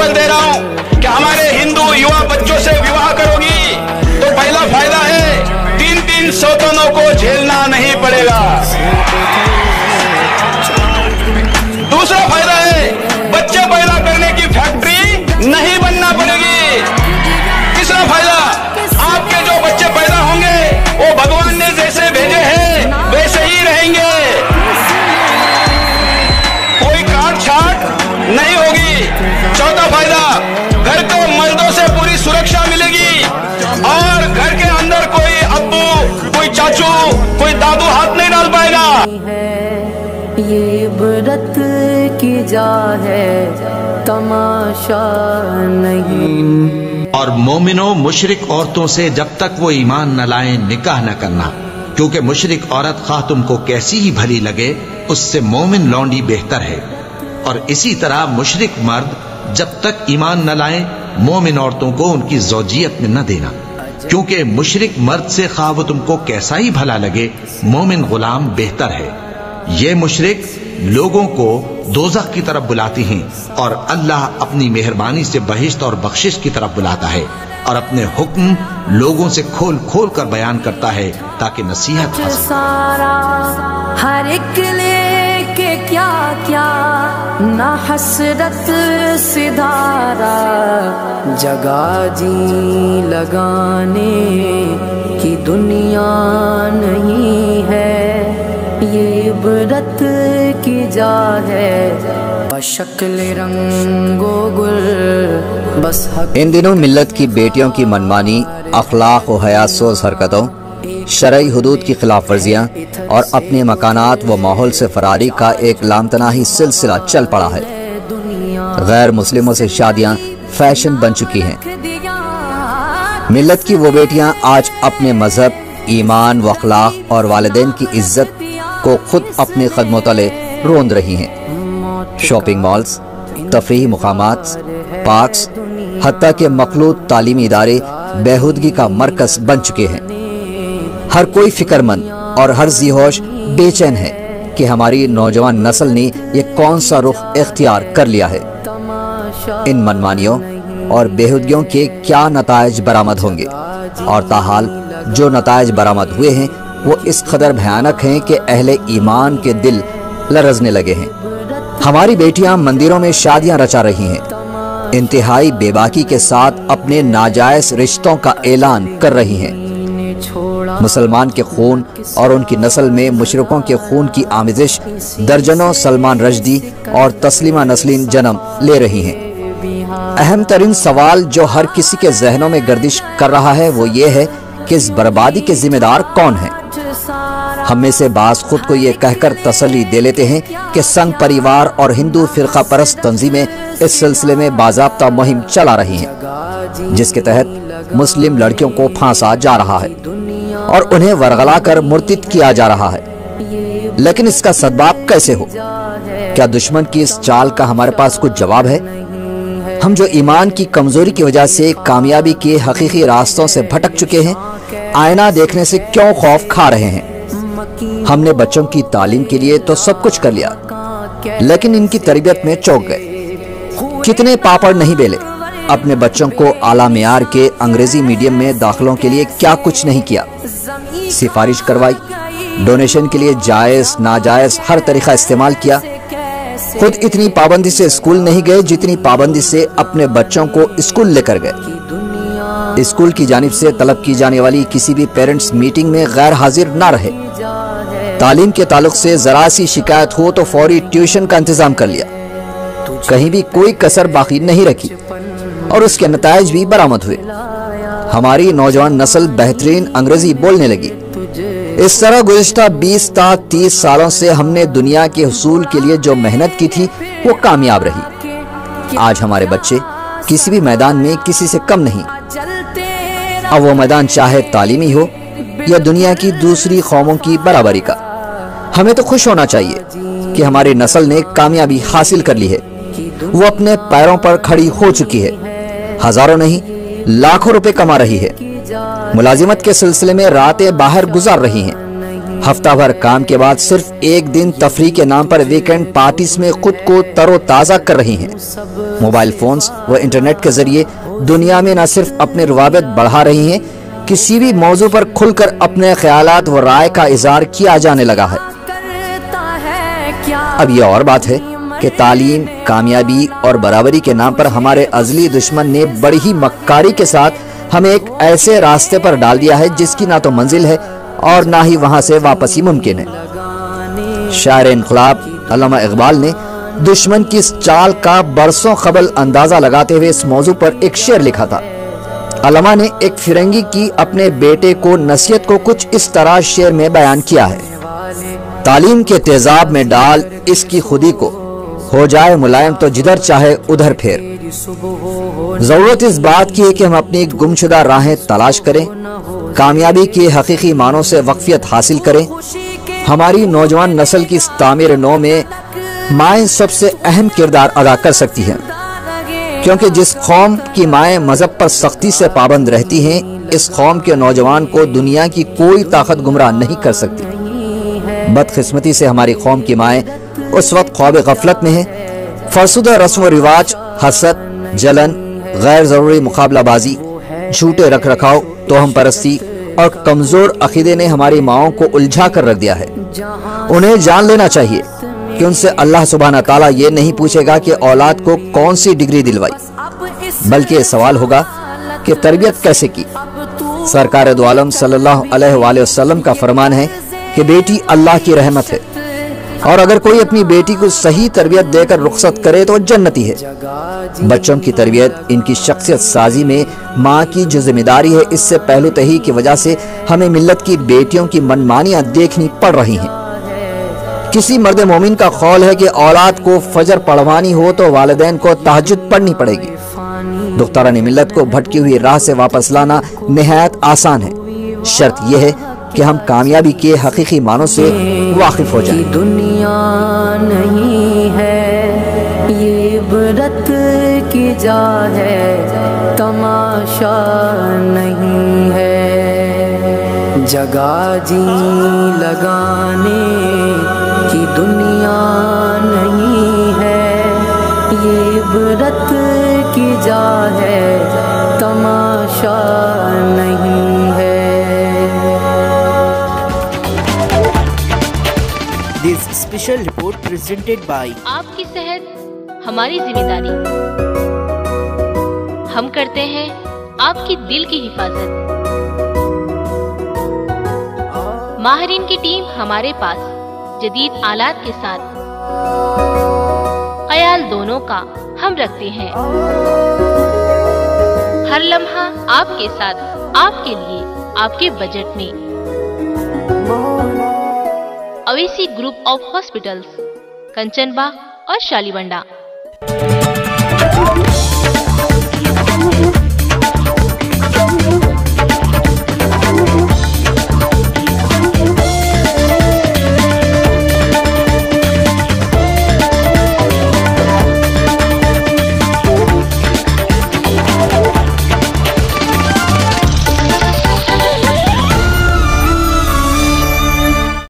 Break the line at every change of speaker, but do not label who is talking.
सबक दे रहा हूं कि हमारे हिंदू युवा बच्चों से विवाह करोगी तो पहला फायदा है 3-3 सौतनों को झेलना नहीं पड़ेगा। दूसरा फायदा है बच्चे पैदा करने की फैक्ट्री नहीं बनना पड़ेगी। तीसरा फायदा, आपके जो बच्चे पैदा होंगे वो भगवान ने जैसे भेजे हैं वैसे ही रहेंगे, कोई काट छाट नहीं होगी। चौथा फायदा, घर के मर्दों से पूरी सुरक्षा मिलेगी और घर के अंदर कोई अब्बू, कोई चाचू, कोई दादू हाथ नहीं डाल पाएगा।
ये इबरत की जा है, तमाशा नहीं।
और मोमिनो मुशरिक औरतों से जब तक वो ईमान न लाएं निकाह न करना, क्योंकि मुशरिक औरत खा तुमको कैसी ही भली लगे उससे मोमिन लौंडी बेहतर है। और इसी तरह मुशरिक मर्द जब तक ईमान न लाएं मोमिन औरतों को उनकी ज़ौजियत में न देना, क्योंकि मुशरिक मर्द से खा वो तुमको कैसा ही भला लगे मोमिन गुलाम बेहतर है। ये मुशरिक लोगों को दोज़ख की तरफ बुलाती हैं और अल्लाह अपनी मेहरबानी से बहिश्त और बख्शिश की तरफ बुलाता है और अपने हुक्म लोगों से खोल खोल कर बयान करता है ताकि नसीहत
सारा हर एक लेके क्या क्या ना हसरत सिधारा, जगह जी लगाने की दुनिया नहीं है। ये इबरत की जा है बशक्ल रंगो गुल बस हक।
इन दिनों मिल्लत की बेटियों की मनमानी, अखलाक व हयासोज हरकतों, शरई हुदूद की खिलाफ वर्जियाँ और अपने मकानात व माहौल से फरारी का एक लामतनाही सिलसिला चल पड़ा है। गैर मुस्लिमों से शादियाँ फैशन बन चुकी हैं। मिल्लत की वो बेटियाँ आज अपने मजहब, ईमान व अखलाक और वालिदैन की इज्जत को खुद अपने कदमों तले रोंद रही हैं। शॉपिंग मॉल्स, तफरीही मुकामात, पार्क्स, हत्ता के मखलूत तालीमी इदारे बेहुदगी का मरकज बन चुके हैं। हर कोई फिक्रमंद और हर ज़ीहोश बेचैन है कि हमारी नौजवान नस्ल ने ये कौन सा रुख इख्तियार कर लिया है। इन मनमानियों और बेहुदगियों के क्या नताइज बरामद होंगे, और ताहाल जो नताइज बरामद हुए हैं वो इस कदर भयानक हैं कि अहले ईमान के दिल लरजने लगे हैं। हमारी बेटियां मंदिरों में शादियां रचा रही हैं, इंतहाई बेबाकी के साथ अपने नाजायज रिश्तों का ऐलान कर रही हैं। मुसलमान के खून और उनकी नस्ल में मुशरिकों के खून की आमिज़िश दर्जनों सलमान रश्दी और तस्लीमा नस्लीन जन्म ले रही हैं। अहम तरीन सवाल जो हर किसी के जहनों में गर्दिश कर रहा है वो ये है कि इस बर्बादी के जिम्मेदार कौन हैं। हम में से बास खुद को ये कहकर तसल्ली दे लेते हैं कि संघ परिवार और हिंदू फिरका परस्त तंजीमें इस सिलसिले में बाज़ाब्ता मुहिम चला रही हैं, जिसके तहत मुस्लिम लड़कियों को फांसा जा रहा है और उन्हें वरगला कर मुर्तिद किया जा रहा है। लेकिन इसका सद्बाब कैसे हो? क्या दुश्मन की इस चाल का हमारे पास कुछ जवाब है? हम जो ईमान की कमजोरी की वजह से कामयाबी के हकीकी रास्तों से भटक चुके हैं, आईना देखने से क्यों खौफ खा रहे हैं? हमने बच्चों की तालीम के लिए तो सब कुछ कर लिया, लेकिन इनकी तरबियत में चौंक गए। कितने पापड़ नहीं बेले, अपने बच्चों को आला मियार के अंग्रेजी मीडियम में दाखिलों के लिए क्या कुछ नहीं किया। सिफारिश करवाई, डोनेशन के लिए जायज नाजायज हर तरीका इस्तेमाल किया। खुद इतनी पाबंदी से स्कूल नहीं गए जितनी पाबंदी से अपने बच्चों को स्कूल लेकर गए। स्कूल की जानिब से तलब की जाने वाली किसी भी पेरेंट्स मीटिंग में गैर हाजिर ना रहे। तालीम के ताल्लुक से जरा सी शिकायत हो तो फौरी ट्यूशन का इंतजाम कर लिया। कहीं भी कोई कसर बाकी नहीं रखी और उसके नताइज भी बरामद हुए। हमारी नौजवान नस्ल बेहतरीन अंग्रेजी बोलने लगी। इस तरह गुज़िश्ता 20 ता 30 सालों से हमने दुनिया के हुसूल के लिए जो मेहनत की थी वो कामयाब रही। आज हमारे बच्चे किसी भी मैदान में किसी से कम नहीं। अब वो मैदान चाहे तालीमी हो या दुनिया की दूसरी कौमों की बराबरी का। हमें तो खुश होना चाहिए कि हमारी नस्ल ने कामयाबी हासिल कर ली है। वो अपने पैरों पर खड़ी हो चुकी है, हजारों नहीं लाखों रुपए कमा रही है, मुलाजिमत के सिलसिले में रातें बाहर गुजार रही हैं, हफ्ता भर काम के बाद सिर्फ एक दिन तफरीह के नाम पर वीकेंड पार्टीज में खुद को तरोताज़ा कर रही हैं। मोबाइल फोन्स व इंटरनेट के जरिए दुनिया में न सिर्फ अपने रुवाबत बढ़ा रही हैं, किसी भी मौजू पर खुलकर अपने ख्यालात व राय का इजहार किया जाने लगा है। अब ये और बात है कि तालीम, कामयाबी और बराबरी के नाम पर हमारे अजली दुश्मन ने बड़ी ही मक्कारी के साथ हमें एक ऐसे रास्ते पर डाल दिया है जिसकी ना तो मंजिल है और ना ही वहां से वापसी मुमकिन है। शायर इनकलाब अल्लामा इकबाल ने दुश्मन की इस चाल का बरसों कबल अंदाजा लगाते हुए इस मौजू पर एक शेर लिखा था। अल्लामा ने एक फिरंगी की अपने बेटे को नसीहत को कुछ इस तरह शेर में बयान किया है। तालीम के तेजाब में डाल इसकी खुदी को, हो जाए मुलायम तो जिधर चाहे उधर फेर। जरूरत इस बात की है कि हम अपनी गुमशुदा राहें तलाश करें, कामयाबी के हकीकी मानों से वक्फियत हासिल करें। हमारी नौजवान नस्ल की इस तामीर नौ में माएँ सबसे अहम किरदार अदा कर सकती हैं, क्योंकि जिस कौम की माएँ मजहब पर सख्ती से पाबंद रहती हैं, इस कौम के नौजवान को दुनिया की कोई ताकत गुमराह नहीं कर सकती। बदकिस्मती से हमारी कौम की माएँ उस वक्त ख्वाब गफलत में हैं। फरसुदा रस्म व रिवाज, हसद, जलन, गैर जरूरी मुकाबलाबाजी, झूठे रख रखाव, तोहम परस्ती और कमजोर अकीदे ने हमारी माओं को उलझा कर रख दिया है। उन्हें जान लेना चाहिए कि उनसे अल्लाह सुब्हाना ताला ये नहीं पूछेगा कि औलाद को कौन सी डिग्री दिलवाई, बल्कि सवाल होगा कि तरबियत कैसे की। सरकार दो आलम सल्लल्लाहु अलैहि वसल्लम का फरमान है कि बेटी अल्लाह की रहमत है, और अगर कोई अपनी बेटी को सही तरबियत देकर रुखसत करे तो जन्नती है। बच्चों की तरबियत इनकी शख्सियत साजी में माँ की जो जिम्मेदारी है, इससे पहलू तही की वजह से हमें मिल्लत की बेटियों की मनमानियां देखनी पड़ रही हैं। किसी मर्द मोमिन का कौल है कि औलाद को फजर पढ़वानी हो तो वालिदैन को तहज्जुद पढ़नी पड़ेगी। दुख्तारान मिल्लत को भटकी हुई राह से वापस लाना निहायत आसान है, शर्त यह है कि हम कामयाबी के हकीकी मानों से वाकिफ हो जाएं।
दुनिया नहीं है ये इबरत की जा है, तमाशा नहीं है। जगह जी लगाने की दुनिया नहीं है, ये इबरत की जा है, तमाशा नहीं है।
This special report presented by
आपकी सेहत हमारी जिम्मेदारी। हम करते हैं आपकी दिल की हिफाजत। माहिरीन की टीम हमारे पास जदीद आलात के साथ, ख्याल दोनों का हम रखते हैं। हर लम्हा आपके साथ, आपके लिए, आपके बजट में। Owaisi group of hospitals, Kanchanbagh और शालीबंडा।